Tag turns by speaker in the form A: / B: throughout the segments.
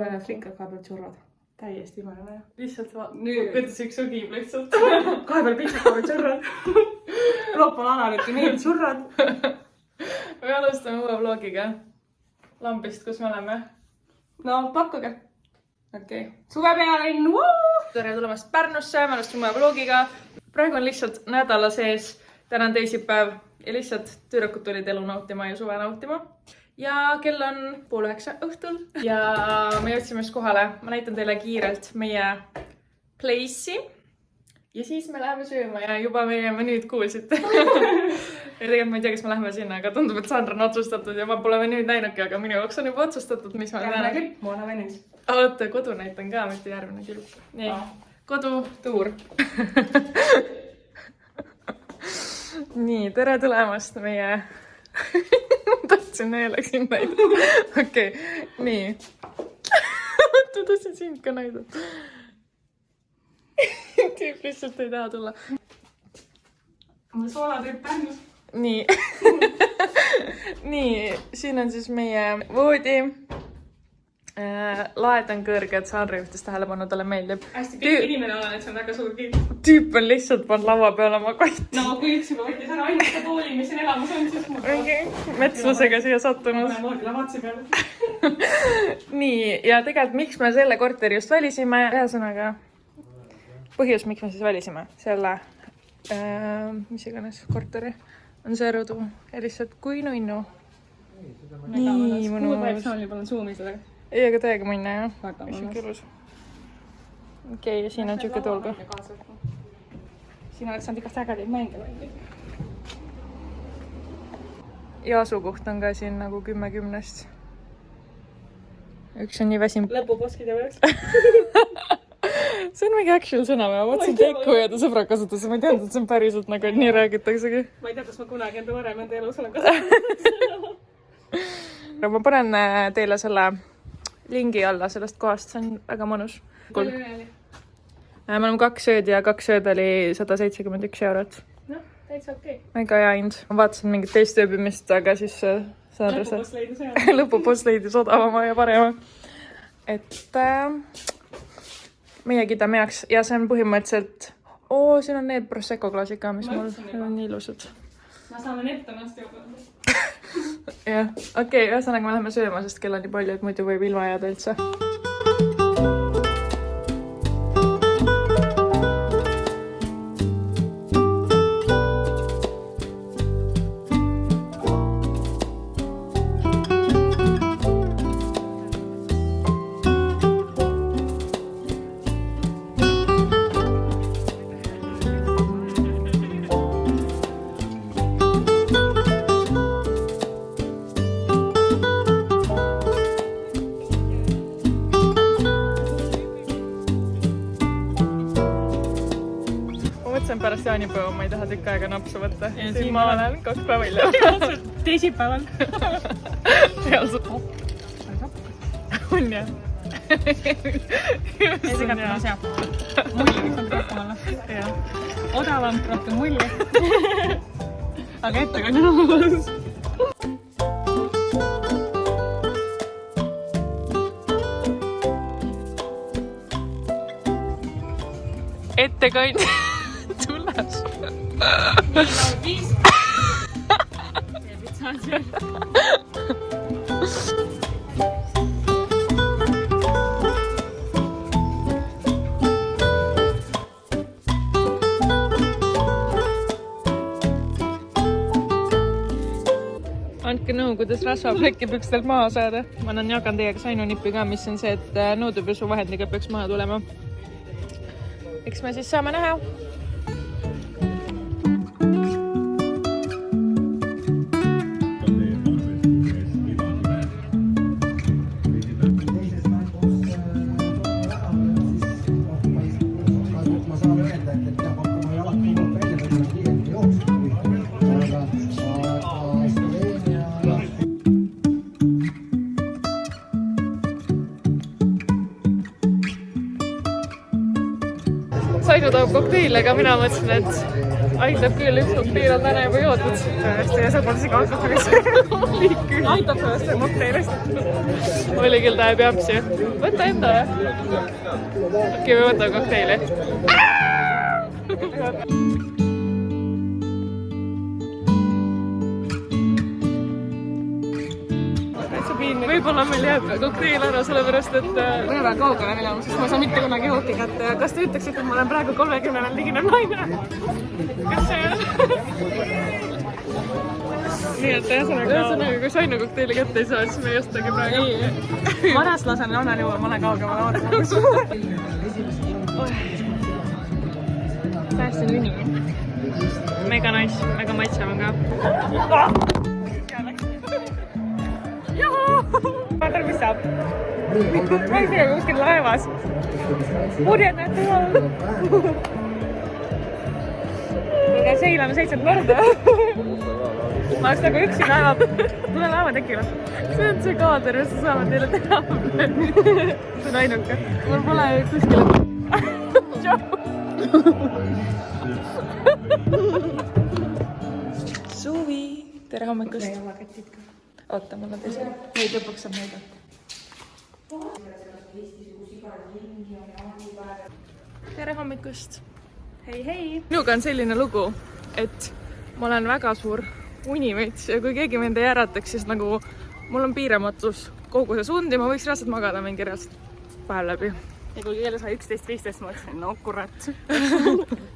A: ainult rikkad kahepeal tšurrad. Täiesti imeline.
B: Lihtsalt
A: Nüüd.
B: võttes üks õgib lihtsalt.
A: Kahepeal pitsakaga tšurrad. Lopp on analüüti need tšurrad.
B: Me alustame uue vlogiga. Lambist, kus me oleme.
A: No, pakkuge. Okei. Suvepealinn!
B: Tere tulemast Pärnusse, me alustame uue vlogiga. Praegu on lihtsalt nädala sees. Täna on teisipäev ja lihtsalt tüdrukud tulid elu nautima ja suve nautima. Ja kell on 8:30 õhtul ja me jõudsime just kohale. Ma näitan teile kiirelt meie place'i ja siis me läheme sööma ja juba meie menüüd kuulsite. Tegelikult ma ei tea, kas me läheme sinna, aga tundub, et Sandra on otsustatud ja ma pole menüüd näinudki, aga minu jaoks on juba otsustatud, mis ma
A: järgmine klipp, ma olen vennis.
B: Oota, kodu näitan ka, mitte järgmine klipp. Nii, kodutuur. Nii, tere tulemast meie... tahtsin neelaksin näidata. Okei, nii. Tahtsin sind ka näidata. Tüüp lihtsalt ei taha tulla.
A: Mul soolatripp Pärnus.
B: Nii. Nii, siin on siis meie voodi. Laed on kõrged, Sandra juhtis tähelepanu, talle meeldib.
A: Hästi kõik inimene olen, et see on väga suur kild.
B: Tüüp on lihtsalt pannud laua peale oma kotti.
A: No kui üks juba võttis ära ainuke tooli, mis siin elamus on, siis mul...
B: Metslusega siia sattunud. Nii, ja tegelikult miks me selle korteri just valisime, ühesõnaga põhjus, miks me siis valisime selle, mis iganes korteri, on see rõdu ja lihtsalt kui nunnu. Nii mõnus.
A: Palun suumi seda.
B: Ei, aga täiega minna, jah. Mis on küllus. Okei, ja siin on tšükke toolga.
A: Siin oleks saanud ikast ägedaid mänge.
B: Ja asukoht on ka siin nagu 10-10-st. Üks on nii väsim.
A: Lõpuposkid ja võiks.
B: See on mingi actual sõna, ma mõtlesin teeku ja ta sõbrad kasutas. Ma ei teadnud, et see on päriselt nagu, et nii räägitaksegi.
A: Ma ei tea, kas ma kunagi enda varem enda elus olen kasutanud.
B: Ma panen teile selle lingi alla sellest kohast, see on väga mõnus. Me oleme 2 ööd ja 2 ööd oli 171 €.
A: Noh, täitsa okei.
B: Väga hea hind. Ma vaatasin mingit teist ööbimist, aga siis lõpupost leidis odavama ja parema. Et meie kiidame heaks ja see on põhimõtteliselt... siin on need Prosecco klaasid ka, mis mul on nii ilusad.
A: Ma saame nettamast juba.
B: Jah, okei, ühesõnaga me läheme sööma, sest kell on nii palju, et muidu võib ilma jääda üldse. Pärast jaanipäeva ma ei taha tükk aega napsu võtta. Ja siin ma olen 2 päeva hiljem.
A: Teisipäeval.
B: Reaalselt. On jah.
A: Esikalt on seab. Mulli, mis on rohkem olla. Odavam, rohkem mulli. Aga ettekond on olemas.
B: Ettekond. Tulles. Andke nõu, kuidas rasvaplekki pükstelt maha saada. Ma jagan teiega sainunippi ka, mis on see, et nõudepesu vahendiga peaks maha tulema. Eks me siis saame näha. Sainu tahab kokteile, aga mina mõtlesin, et aitab küll, üks kokteil on täna juba joodud.
A: ja sa polnud isegi alkoholist. Aitab sellest kokteilist.
B: Oli küll tähe peapsi. Võta enda. Okei, me võtame kokteili. Võib-olla meil jääb kokteel ära, sellepärast et...
A: Mul on väga kaugele minema, sest ma ei saa mitte kunagi jooki kätte. Kas te ütleksite, et ma olen praegu 30-l liginev naine? Kas see on? Nii et ühesõnaga,
B: kui Sainu kokteili kätte ei saa, siis me ei ostagi praegu.
A: Varast lasen Annel juba, ma olen kaugemale ootama. Päästsin üni.
B: Mega nice, mega maitsev on ka.
A: Vaadal, mis saab. Ma ei tea, kuskil laevas. Purjed näete juba. Seilame 7 korda. Ma oleks nagu üksi laeva. Tule laeva tekile.
B: See on see kaader, mis sa saavad teile teha.
A: See on ainuke.
B: Mul pole kuskile. Suvi, tere hommikust.
A: Ei ole kätid ka.
B: Oota, mul on teise.
A: Neid lõpuks saab näidata.
B: Tere hommikust.
A: Hei.
B: Minuga on selline lugu, et ma olen väga suur unimets ja kui keegi mind ei ärataks, siis nagu mul on piiramatus kogu see sund ja ma võiks reaalselt magada mingi reaalselt päev läbi.
A: Ja kui kell sai 11.15, ma mõtlesin, no kurat.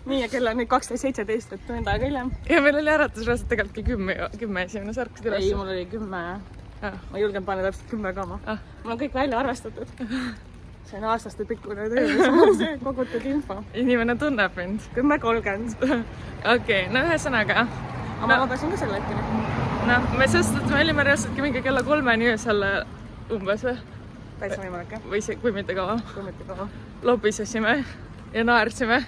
A: Nii, ja kell on nüüd 12.17, et tund aega hiljem.
B: Ja meil oli äratus reaalselt tegelikult kell 10 esimene, sa ärkasid üles.
A: Ei, mul oli 10. Ma julgen panna täpselt 10 ka ma. Mul on kõik välja arvestatud. See on aastaste pikkune töö, mis on see kogutud info.
B: Inimene tunneb mind.
A: 10.30.
B: Okei, no ühesõnaga.
A: Aga ma magasin ka selle hetkeni.
B: No, me olime reaalseltki mingi kella 3-ni öösel umbes või?
A: Täitsa võimalik, jah?
B: Või see, kui mitte kaua.
A: Kui mitte kaua.
B: Lobisesime ja naersime.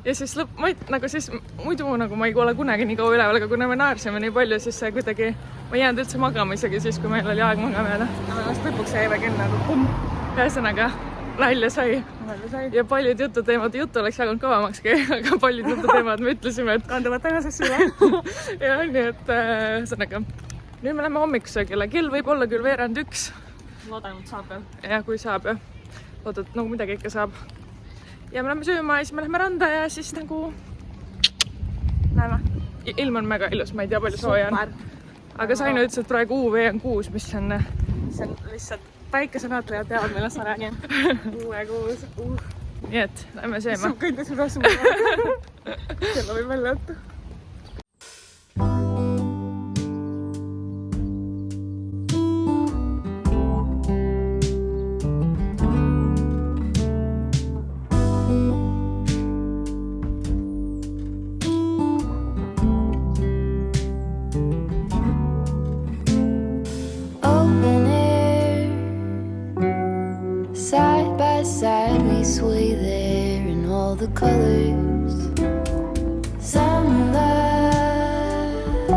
B: Ja siis nagu siis muidu nagu ma ei ole kunagi nii kaua üleval, aga kuna me naersime nii palju, siis see kuidagi ma ei jäänud üldse magama isegi siis, kui meil oli aeg magama jääda.
A: Aga vast lõpuks jäi väga enne nagu pumm.
B: Ühesõnaga, nalja sai. Ja paljud jututeemad, juttu oleks jaganud kavamakski, aga paljud jututeemad me ütlesime, et
A: kanduvad tänasesse üle.
B: Ja nii, et ühesõnaga, nüüd me läheme hommikusöögile. Kell võib olla küll 12:30.
A: Loodan, et saab veel.
B: Ja kui saab, jah. Loodad, nagu midagi ikka saab. Ja me läheme sööma ja siis me läheme randa ja siis nagu näeme. Ilm on mega ilus, ma ei tea, palju sooja on. Aga Sainu ütles, et praegu UV on 6, mis on...
A: See on lihtsalt päikesenaatleja teavad, millest ma räägin. UV 6.
B: Nii et lähme sööma.
A: Saab kõnda sul rasvuma. Kella võib välja võtta.
C: Sway there in all the colors. Some love,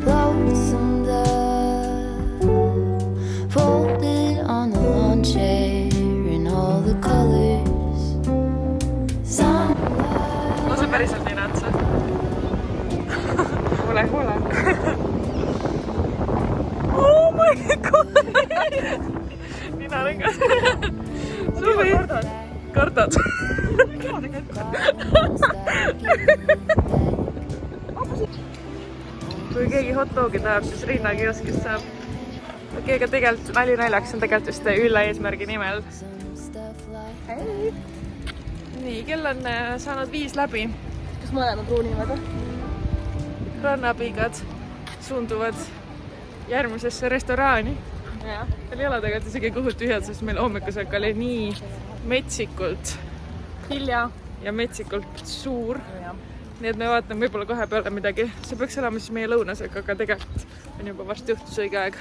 C: lonesome dove, folded on the lawn chair in all the colors. Some love.
B: On see päriselt nii näed sa?
A: Kuule.
B: Oh my god! Mina olen ka. Suvi! Kardad? Kui keegi hotdogi tahab, siis Riina kioskist saab. Okei, aga tegelikult nali naljaks on tegelikult just Ülle eesmärgi nimel.
A: Hei!
B: Nii, kell on saanud 5 läbi.
A: Kas mõlemad ruunivad?
B: Rannapigad suunduvad järgmisesse restoraani.
A: Ja.
B: Meil ei ole tegelikult isegi kuhu tühjad, sest meil hommikusöök oli nii metsikult
A: Hilja.
B: Ja metsikult suur.
A: Ja.
B: Nii et me vaatame võib-olla kohe peale midagi. See peaks olema siis meie lõunasöök, aga tegelikult on juba varsti õhtusöögi aeg.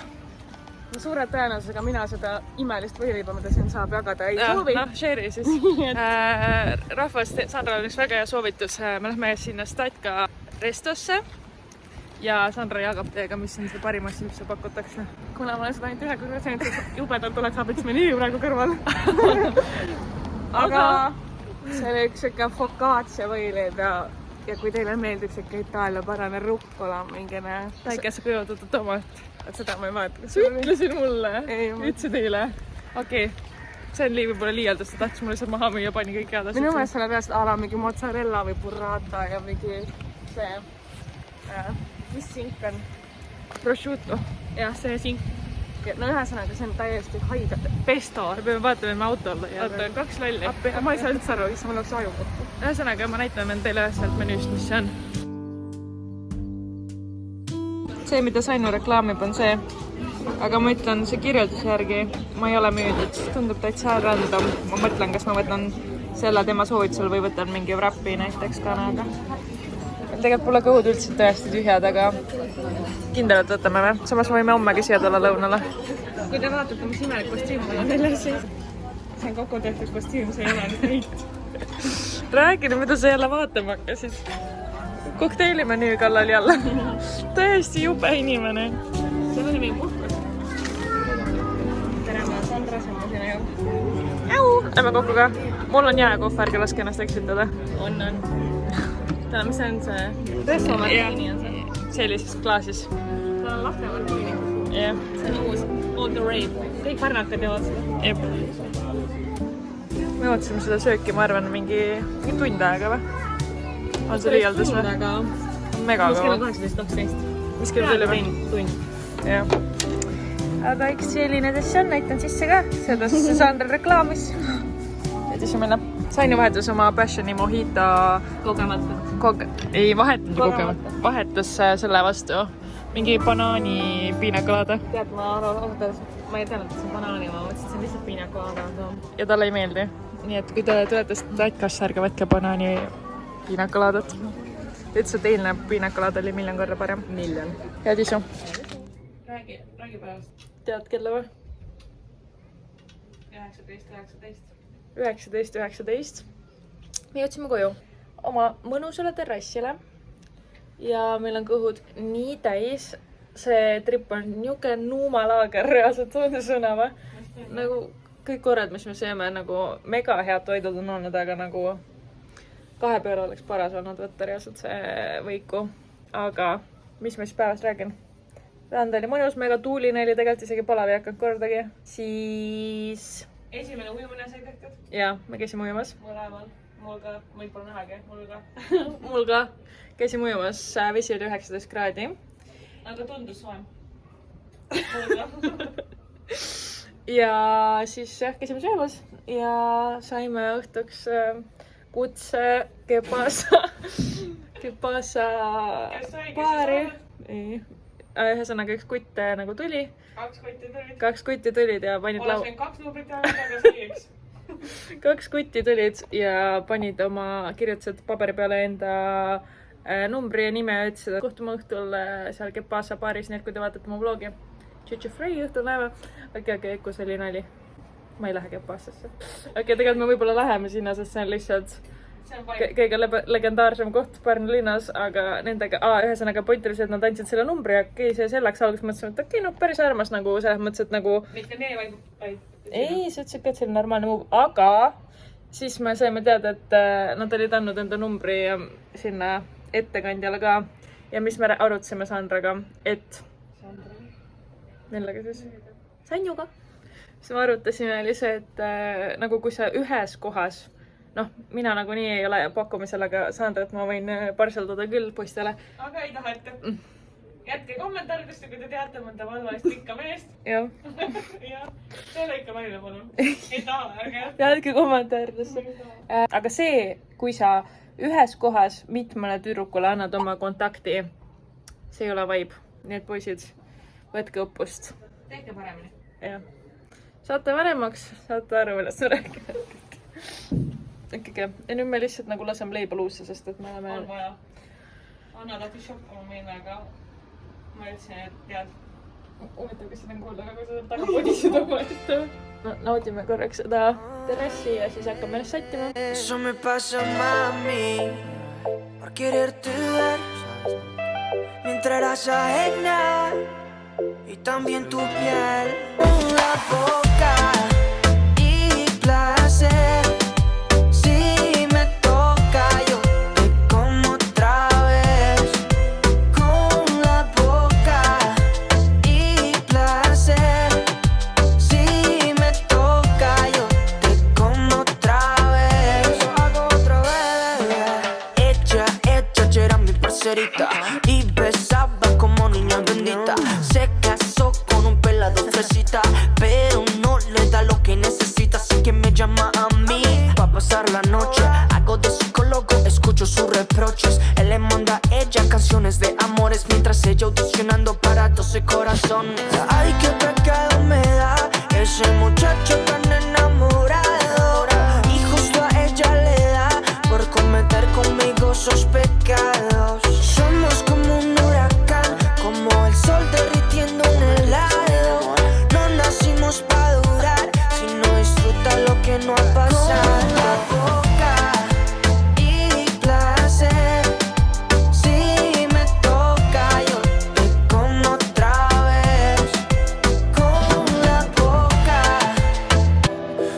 A: No suure tõenäosusega mina seda imelist võiliba, mida siin saab jagada, ei soovi.
B: Noh, share'i siis. Rahvast, Sandral on üks väga hea soovitus. Me lähme sinna Statka restosse ja Sandra jagab teiega, mis on see parim asi, mis pakutakse.
A: Kuna ma olen seda ainult ühe korra sõinud, siis jubedalt oleks abiks meni praegu kõrval. aga see oli üks siuke focaccia võileib ja kui teile meeldib siuke Itaalia parane rukkola, mingine
B: väikese kuivatatud tomat.
A: et seda ma ei mäleta.
B: sa ütlesid mulle?
A: Ei,
B: ütlesid eile? Okei. See on võib-olla liialdus, ta tahtis mulle lihtsalt maha müüa, pani kõik head asjad.
A: minu meelest selle peast ala mingi mozzarella või burrata ja mingi see mis sink on?
B: Prosciutto.
A: jah, see sink. no ühesõnaga, see on täiesti haige. Pesto.
B: Me peame vaatama, et me autol
A: oota, 2 lolli. ma ei saa üldse aru, kes mul oleks aju kokku.
B: Ühesõnaga, ma näitan teile sealt menüüst, mis see on. See, mida Sainu reklaamib, on see. Aga ma ütlen, see kirjelduse järgi ma ei ole müüdud. Tundub täitsa random. Ma mõtlen, kas ma võtan selle tema soovitusel või võtan mingi wrappi näiteks kanaga. Tegelikult pole kõhud üldse tõesti tühjad, aga kindlalt võtame või? Samas me võime hommegi siia tulla lõunale.
A: Kui te vaatate, mis imelik kostüüm mul on neljas, siis see on kokku tehtud kostüüm, see ei ole nüüd heit.
B: Räägi nüüd, mida sa jälle vaatama hakkasid. Kokteilimenüü kallal jälle. Tõesti jube inimene.
A: See oli meie puhkus. Tere, ma olen Sandra, see on sinu ju.
B: Jau! Lähme kokku ka. Mul on jääkohv, ärge laske ennast eksitada.
A: On. Täna, mis see on see? Resto martini on see?
B: See oli siis klaasis.
A: See on laste martini.
B: Jah.
A: See on uus. All the rave. Kõik pärnakad jõuavad seda.
B: Jep. Me ootasime seda sööki, ma arvan, mingi tund aega või? On see liialdus või?
A: Aga
B: Mega
A: mis kell on
B: kaua.
A: 18.12?
B: Mis kell tuli või?
A: Tund.
B: Jah. Aga eks selline tõesti on, näitan sisse ka. Seda siis Sandra reklaamis. Ja siis minna. Sain ju vahetus oma Passioni Mojito
A: Kogemata.
B: ei vahetanud
A: Kogemata.
B: kogemata. Vahetus selle vastu. Mingi banaani piinakolada.
A: Tead, ma ei teadnud, et see on banaani, ma mõtlesin, et see on lihtsalt piinakolada.
B: Ja talle ei meeldi. Nii et kui te tulete Tatkasse, ärge võtke banaani piinakoladat. Ütles, et eilne piinakolada oli 1 000 000 korda parem.
A: 1 000 000.
B: Head isu.
A: Räägi pärast.
B: Tead kella või? 19.19. Me jõudsime koju oma mõnusale terrassile ja meil on kõhud nii täis. See trip on niuke nuumalaager reaalselt, on see sõna või? Nagu kõik korrad, mis me sööme, nagu mega head toidud on olnud, aga nagu 2 peale oleks paras olnud võtta reaalselt see võiku. Aga mis ma siis päevast räägin? Rand oli mõnus, mega tuuline oli, tegelikult isegi palav ei hakanud kordagi. Siis...
A: Esimene ujumine sai tehtud.
B: Jaa, me käisime ujumas.
A: Mõlemal. Mul ka. Mõid pole nähagi. Mul ka.
B: Mul ka. Käisime ujumas. Vesi oli 19 kraadi.
A: Aga tundus soem. Mul ka.
B: Ja siis käisime söömas ja saime õhtuks kutse Kepasa baari. Ühesõnaga üks kutt nagu tuli. 2 kutti tulid ja panid
A: Oleks võin 2 numbrit teha, aga see 1.
B: 2 kutti tulid ja panid kirjutasid paberi peale enda numbri ja nime ja ütlesid, et kohtume õhtul seal Kepasa baaris, nii et kui te vaatate mu vlogi Chichi Frey õhtul näeme. Okei, kus oli nali. Ma ei lähe Kepasasse. Tegelikult me võib-olla läheme sinna, sest see on lihtsalt kõige legendaarsem koht Pärnu linnas, aga nendega, ühesõnaga point oli see, et nad andsid selle numbri ja see selleks alguses mõtlesin, et okei, no päris armas nagu selles mõttes, et nagu...
A: Mitte nii, vaid...
B: Ei, see ütles, et see oli normaalne move, aga siis me saime teada, et nad olid andnud enda numbri sinna ettekandjale ka ja mis me arutasime Sandraga, et... Millega siis? Sanjuga. Siis me arutasime oli see, et nagu kui sa ühes kohas noh, mina nagunii ei ole pakkumisel, aga Sandrat ma võin parseldada küll poistele.
A: Aga ei taha ette. Jätke kommentaaridest, kui te teate mõnda valvalist pikka meest.
B: Jah.
A: Jah, see ole ikka välja palun. Ei taha, ärge.
B: Jätke kommentaaridest. Aga see, kui sa ühes kohas mitmele tüdrukule annad oma kontakti, see ei ole vibe. Nii et poisid, võtke õppust.
A: Tehke paremini.
B: Jah. Saate vanemaks, saate aru, millest me räägime. Ikkagi. Ja nüüd me lihtsalt nagu laseme leiba luusse, sest et me oleme...
A: On vaja. Anna lahti shoppama meile, aga ma ütlesin, et tead.
B: Huvitav, kas siin on kuulda, aga kui sa taga podisid oma ette. Naudime korraks seda terrassi ja siis hakkame ennast sättima.
D: Eso me pasa, mami, por querer tu ver. mientras eras ajena y también tu piel. La boca y placer. Si me toca, yo te como otra vez. Con la boca y placer. Si me toca, yo te como otra vez. Lo hago otra vez. Ella era mi parcerita y besaba como niña bendita. Se casó con un pelado fresita, pero no le da lo que necesita, así que me llama a mí pa' pasar la noche. Hago de psicólogo, escucho sus reproches. Él le manda a ella canciones de amores, mientras ella audicionando para 12 corazones. Ay, qué pecado me da ese muchacho tan enamorado, y justo a ella le da por cometer conmigo esos pecados. Somos como un huracán, como el sol derritiendo un helado. No nacimos pa' durar, si no disfruta lo que no ha pasado. Con la boca y placer. Si me toca, yo te como otra vez. Con la boca.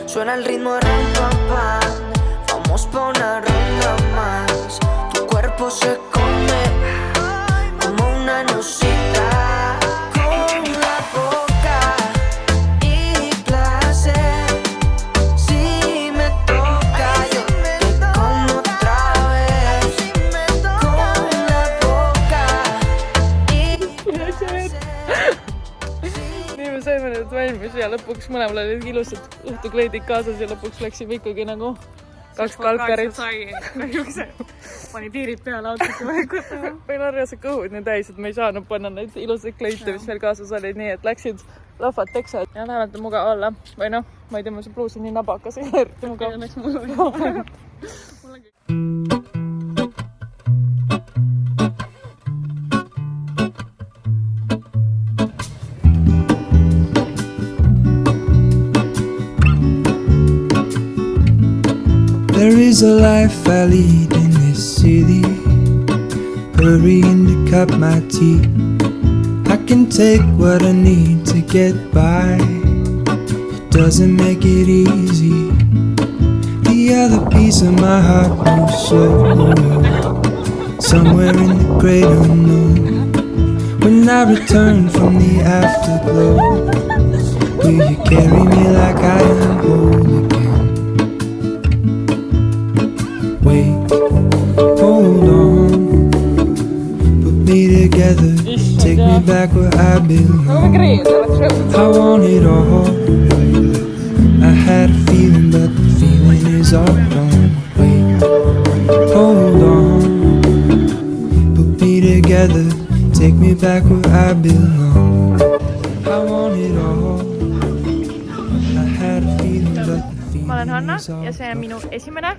D: Suena el ritmo de ram pam pam. Vamos pa' una ronda más. Tu cuerpo se come como una nucita. Con la boca y placer. Si me toca, yo te como otra vez. Con la boca y
B: nii me saime nüüd valmis ja lõpuks mõlemal olid ilusad õhtukleidid kaasas ja lõpuks läksime ikkagi nagu kaks kalkarit.
A: sai kahjuks pani piirid peale outfit'i valikutele.
B: Meil on reaalselt kõhud nii täis, et me ei saanud panna neid ilusaid kleite, mis meil kaasas olid, nii et läksid lahvad teksad ja vähemalt on mugav olla. Või noh, ma ei tea, mul see pluus on nii nabakas, ei eriti mugav.
A: Õnneks mul oli.
E: There is a life I lead in this city, hurrying to cut my teeth. I can take what I need to get by, it doesn't make it easy. The other piece of my heart moves slow, somewhere in the great unknown. When I return from the afterglow, will you carry me like I am whole again? Wait, hold on, put me together, take me back where I belong. I want it all, I had a feeling but the feeling is all gone. Wait, hold on, put me together, take me back where I belong. I want it all, I had a feeling but the feeling
B: Ma olen Hanna
E: is all
B: ja see on
E: gone.
B: minu esimene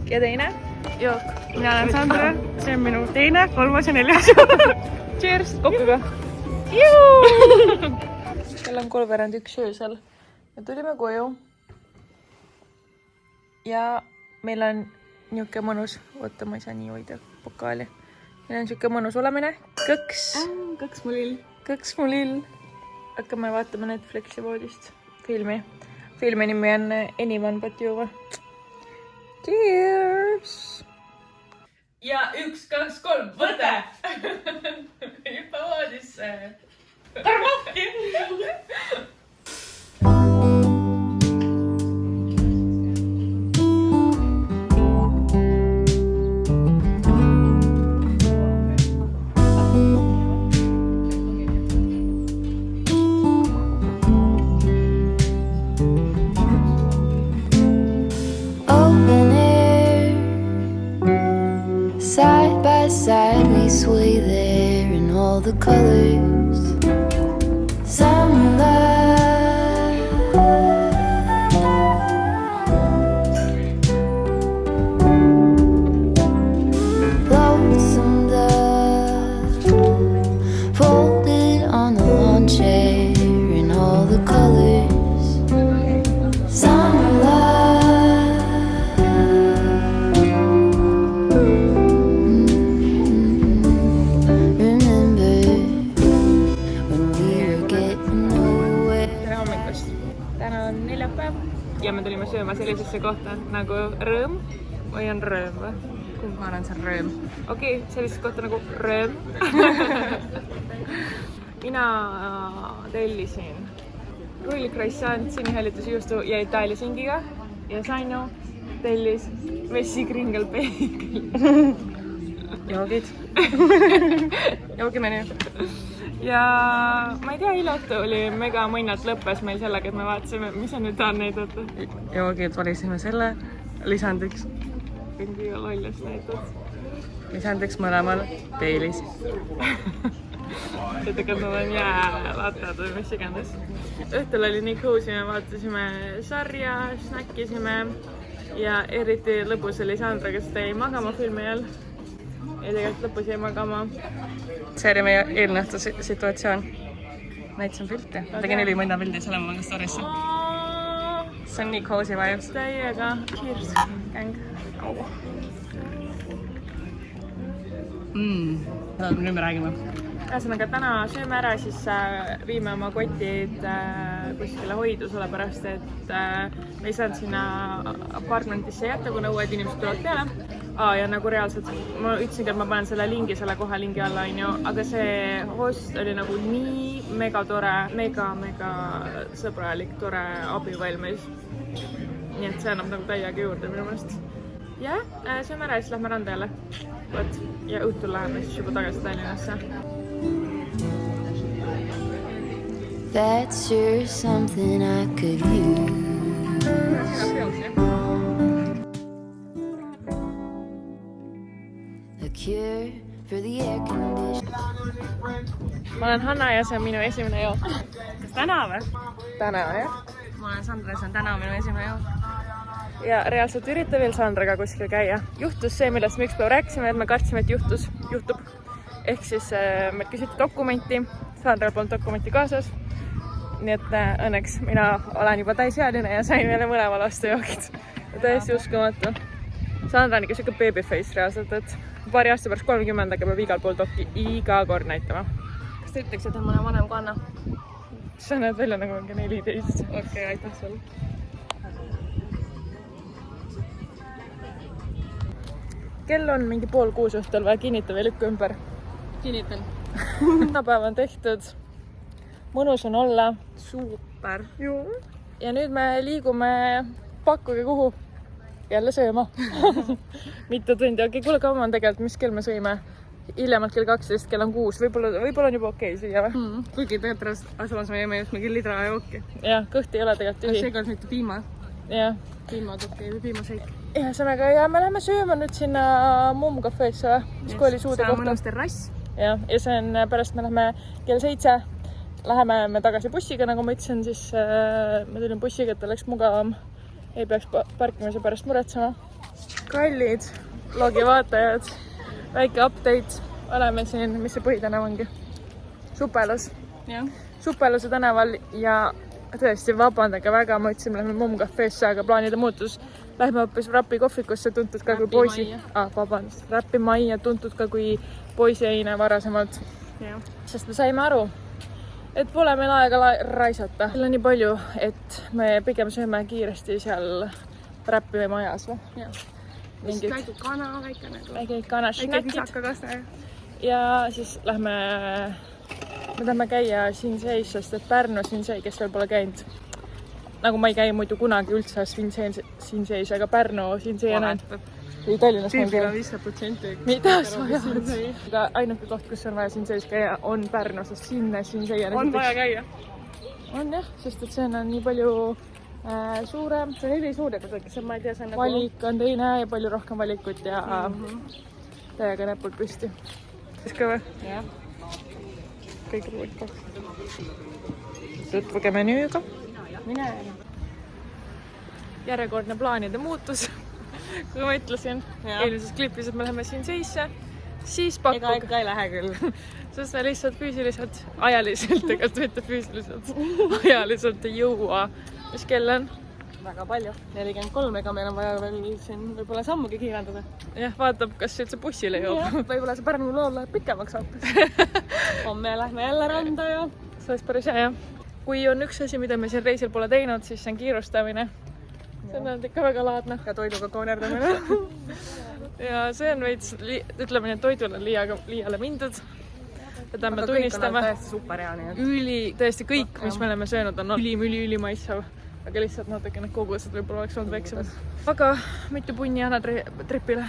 B: ja teine jook.
A: Mina olen Sandra, see on minu teine, kolmas ja neljas.
B: Cheers, kokkuga! Kell on 3:01 öösel ja tulime koju. Ja meil on niuke mõnus, oota, ma ei saa nii hoida pokaali. Meil on siuke mõnus olemine,
A: Kaks mu lill.
B: kõks mu lill. Hakkame vaatama Netflixi voodist filmi. Filmi nimi on Anyone But You. Cheers! Ja 1, 2, 3, võte! Hüppa voodisse! Karmahki!
C: Open air, side by side we sway there in all the colors. Summer love, lonesome dove, folded on the lawn chair in all the colors. Summer love, remember
A: on neljapäev ja me tulime sööma sellisesse kohta nagu Rõõm või on Rõõm või?
B: Ma arvan, see on Rõõm.
A: Okei, sellisesse kohta nagu Rõõm. Mina tellisin rullikroissant, sinihälitusjuustu ja Itaalia singiga ja Saino tellis Messi kringelpeegli.
B: Joogid. Joogimenü.
A: Ja ma ei tea, eilõhtu oli mega mõnnad, lõppes meil sellega, et me vaatasime, mis on nüüd tahan näidata.
B: Joogid valisime selle, lisandiks.
A: Mingi lollust näitad.
B: Lisandiks mõlemal Baileys.
A: Tegelikult nad on jäälatad või mis iganes. Õhtul oli nii cozy, me vaatasime sarja, snäkkisime ja eriti lõpus oli Sandra, kes jäi magama filmi all. Ja tegelikult lõpus jäi magama.
B: See oli meie eelnähtu situatsioon. Näitasin pilti. Tegin ülimõnda pildi, selle ma panen storisse. See on nii cozy vibes.
A: Täiega cheers, gäng.
B: Nüüd me räägime.
A: Ühesõnaga, täna sööme ära, siis viime oma kotid kuskile hoidu, sellepärast et me ei saanud sinna apartmentisse jätta, kuna uued inimesed tulevad peale. Ja nagu reaalselt, ma ütlesingi, et ma panen selle lingi, selle koha lingi alla, aga see host oli nagu nii mega tore, mega sõbralik, tore abivalmis. Nii et see annab nagu täiega juurde minu meelest. Ja sööme ära ja siis lähme randa jälle. Ja õhtul läheme siis juba tagasi Tallinnasse.
C: That's sure something I could use. A cure for the air condition.
A: Ma olen Hanna ja see on minu esimene jook.
B: Kas täna või?
A: Täna, jah.
B: Ma olen Sandra ja see on täna minu esimene jook.
A: Ja reaalselt ürita veel Sandraga kuskil käia. Juhtus see, millest me üks päev rääkisime, et me kartsime, et juhtub. Ehk siis meil küsiti dokumenti. Sandral polnud dokumenti kaasas. Nii et õnneks mina olen juba täisealine ja sain meile mõlema laste joogid. Täiesti uskumatu. Sandra on ikka siuke babyface reaalselt, et paari aasta pärast 30 peab igal pool dokki iga kord näitama.
B: Kas te ütleks, et on mõne vanem kui Anna?
A: Sa näed välja nagu ongi 14.
B: Okei, aitäh sulle.
A: Kell on mingi 5:30 õhtul, vaja kinnita või lükka ümber.
B: Kinnitan.
A: Päev on tehtud. Mõnus on olla.
B: Super.
A: Ja nüüd me liigume pakkuge kuhu. Jälle sööma. Mitu tundi. Okei, kuule, kaua on tegelikult, mis kell me sõime? Hiljemalt kell 12, kell on 6. Võib-olla on juba okei süüa või?
B: Kuigi tegelikult asumas me jääme just mingi lidra jooki.
A: Jah, kõht ei ole tegelikult tühi.
B: Seega on mitte piima.
A: Jah.
B: Piimatukki või piimaseik.
A: Ühesõnaga, ja me läheme sööma nüüd sinna Mumm kafeesse, mis kooli suude kohta.
B: See on mõnus terrass.
A: Ja see on pärast me läheme kell 7. Läheme me tagasi bussiga, nagu ma ütlesin, siis me tulin bussiga, et oleks mugavam. Ei peaks parkimise pärast muretsema. Kallid vlogi vaatajad, väike update. Oleme siin, mis see põhitänav ongi? Supelus. Supeluse tänaval ja tõesti vabandage väga, ma ütlesin, me läheme Mumm kafeesse, aga plaanide muutus. Lähme hoopis Rappi kohvikusse, tuntud ka kui poisi. Rappi majja, tuntud ka kui poisiaine varasemalt. Sest me saime aru, et pole meil aega raisata. Meil on nii palju, et me pigem sööme kiiresti seal Rappi majas või?
B: Väike kana, väike nagu.
A: Väike kana,
B: snäkid.
A: Ja siis me tahame käia Sinseis, sest et Pärnu Sinsei, kes veel pole käinud. Nagu ma ei käi muidu kunagi üldse Sinseis, aga Pärnu Sinsei on ei Tallinnas meil
B: käia. 50%.
A: Mida sa ajad? Aga ainuke koht, kus on vaja Sinseis käia, on Pärnu, sest sinna Sinsei
B: on vaja käia.
A: On jah, sest et see on nii palju suurem.
B: See on ülisuur, aga ma ei tea, see on nagu...
A: Valik on teine ja palju rohkem valikut ja täiega näpult püsti. Siis ka või?
B: Jah.
A: Kõik ruud. Tutvuge menüüga.
B: Mine.
A: Järjekordne plaanide muutus. Kui ma ütlesin eelmises klipis, et me läheme siin seisse, siis pakkuge.
B: Ega ei lähe küll.
A: Sest me lihtsalt füüsiliselt, ajaliselt, tegelikult mitte füüsiliselt, ajaliselt ei jõua. Mis kell on?
B: Väga palju. 43, ega meil on vaja veel siin võib-olla sammugi kiirendada.
A: Jah, vaatab, kas üldse bussile jõuab.
B: Võib-olla see Pärnu lool läheb pikemaks hoopis. Homme lähme jälle randa ja...
A: See oleks päris hea, jah. kui on üks asi, mida me siin reisil pole teinud, siis see on kiirustamine. See on olnud ikka väga laadne.
B: Ja toiduga koonerdamine.
A: Ja see on veits, ütleme nii, et toidul on liiale mindud. Seda me tunnistame.
B: Täiesti super hea, nii et.
A: Tõesti kõik, mis me oleme söönud, on üli maitsev. Aga lihtsalt natuke need kogused võib-olla oleks olnud väiksemad. Aga mitu punni annad tripile?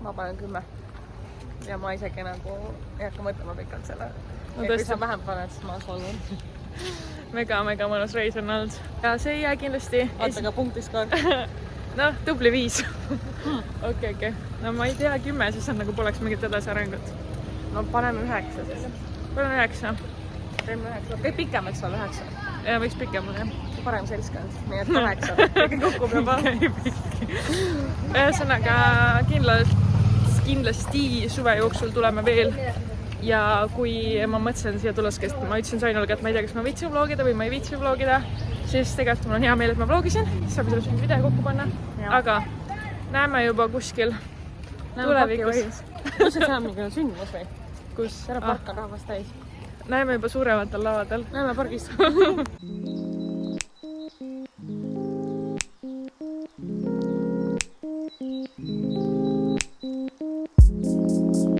B: Ma panen 10. Ja ma isegi nagu ei hakka mõtlema pikalt selle.
A: No
B: Kui sa vähem paned, siis ma solvun.
A: Mega mõnus reis on olnud. Ja see ei jää kindlasti...
B: Vaata ka punktis ka.
A: No, tubli 5. Okei. No ma ei tea, 10, siis on nagu poleks mingit edasi arengut.
B: No paneme 9 siis.
A: Panen 9.
B: Teeme 9. Kõik pikem, eks ole, 9.
A: Ja võiks pikem olla, jah.
B: Parem selskond. Nii et 8. Kõige kokku peab.
A: Ühesõnaga, kindlasti suve jooksul tuleme veel. Ja kui ma mõtlesin siia tulles, ma ütlesin Sainulga, et ma ei tea, kas ma viitsin vlogida või ma ei viitsi vlogida, siis tegelikult mul on hea meel, et ma vlogisin, siis saab sellest mingi video kokku panna. Aga näeme juba kuskil tulevikus.
B: Kus see on mingi sündmus või?
A: Kus?
B: Ära park on rahvast täis.
A: Näeme juba suurematel lavadel.
B: Näeme pargis.